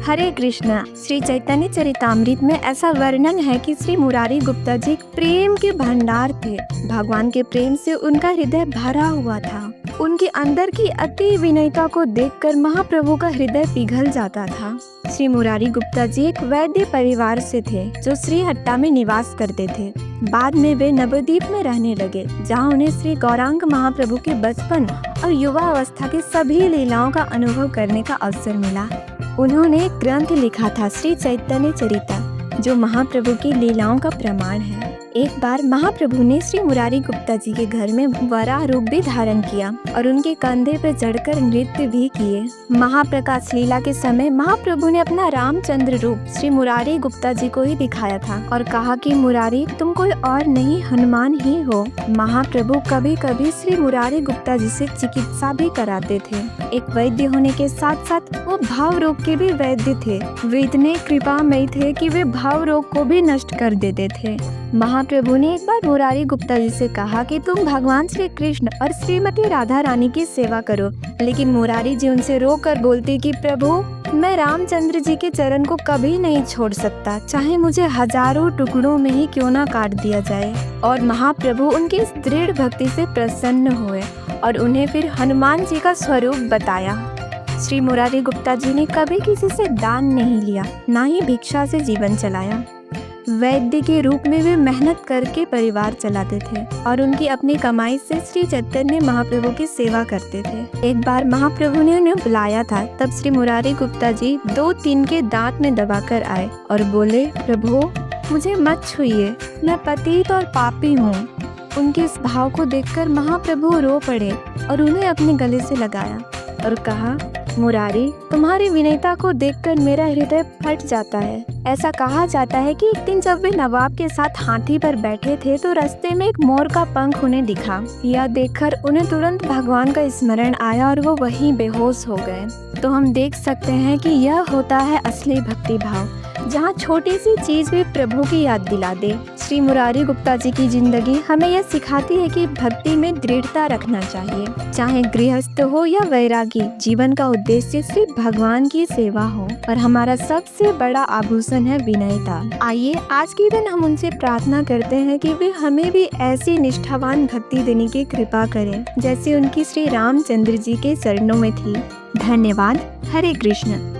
हरे कृष्णा। श्री चैतन्य चरितामृत में ऐसा वर्णन है कि श्री मुरारी गुप्ता जी प्रेम के भंडार थे। भगवान के प्रेम से उनका हृदय भरा हुआ था। उनके अंदर की अति विनयता को देखकर महाप्रभु का हृदय पिघल जाता था। श्री मुरारी गुप्ता जी एक वैद्य परिवार से थे जो श्रीहट्टा में निवास करते थे। बाद में वे नवद्वीप में रहने लगे, जहाँ उन्हें श्री गौरांग महाप्रभु के बचपन और युवा अवस्था की सभी लीलाओं का अनुभव करने का अवसर मिला। उन्होंने एक ग्रंथ लिखा था, श्री चैतन्य चरिता, जो महाप्रभु की लीलाओं का प्रमाण है। एक बार महाप्रभु ने श्री मुरारी गुप्ता जी के घर में वराह रूप भी धारण किया और उनके कंधे पर चढ़कर नृत्य भी किए। महाप्रकाश लीला के समय महाप्रभु ने अपना रामचंद्र रूप श्री मुरारी गुप्ता जी को ही दिखाया था और कहा कि मुरारी, तुम कोई और नहीं, हनुमान ही हो। महाप्रभु कभी कभी श्री मुरारी गुप्ता जी से चिकित्सा भी कराते थे। एक वैद्य होने के साथ साथ वो भाव रोग के भी वैद्य थे। वे इतने कृपामयी थे कि वे भाव रोग को भी नष्ट कर देते थे। महाप्रभु ने एक बार मुरारी गुप्ता जी से कहा कि तुम भगवान श्री कृष्ण और श्रीमती राधा रानी की सेवा करो, लेकिन मुरारी जी उनसे रोकर बोलते कि प्रभु, मैं रामचंद्र जी के चरण को कभी नहीं छोड़ सकता, चाहे मुझे हजारों टुकड़ों में ही क्यों ना काट दिया जाए। और महाप्रभु उनकी इस दृढ़ भक्ति से प्रसन्न हुए और उन्हें फिर हनुमान जी का स्वरूप बताया। श्री मुरारी गुप्ता जी ने कभी किसी से दान नहीं लिया, ना ही भिक्षा से जीवन चलाया। वैद्य के रूप में वे मेहनत करके परिवार चलाते थे और उनकी अपनी कमाई से श्री चैतन्य महाप्रभु की सेवा करते थे। एक बार महाप्रभु ने उन्हें बुलाया था, तब श्री मुरारी गुप्ता जी 2 के दांत में दबाकर आए और बोले, प्रभु, मुझे मत छुइए, मैं पतित और पापी हूँ। उनके इस भाव को देखकर महाप्रभु रो पड़े और उन्हें अपने गले से लगाया और कहा, मुरारी, तुम्हारी विनयता को देखकर मेरा हृदय फट जाता है। ऐसा कहा जाता है कि एक दिन जब वे नवाब के साथ हाथी पर बैठे थे तो रास्ते में एक मोर का पंख उन्हें दिखा। यह देखकर उन्हें तुरंत भगवान का स्मरण आया और वो वहीं बेहोश हो गए। तो हम देख सकते हैं कि यह होता है असली भक्ति भाव, जहाँ छोटी सी चीज भी प्रभु की याद दिला दे। श्री मुरारी गुप्ता जी की जिंदगी हमें यह सिखाती है कि भक्ति में दृढ़ता रखना चाहिए। चाहे गृहस्थ हो या वैरागी, जीवन का उद्देश्य सिर्फ भगवान की सेवा हो और हमारा सबसे बड़ा आभूषण है विनयता। आइए आज के दिन हम उनसे प्रार्थना करते हैं कि वे हमें भी ऐसी निष्ठावान भक्ति देने की कृपा करें, जैसे उनकी श्री रामचंद्र जी के चरणों में थी। धन्यवाद। हरे कृष्ण।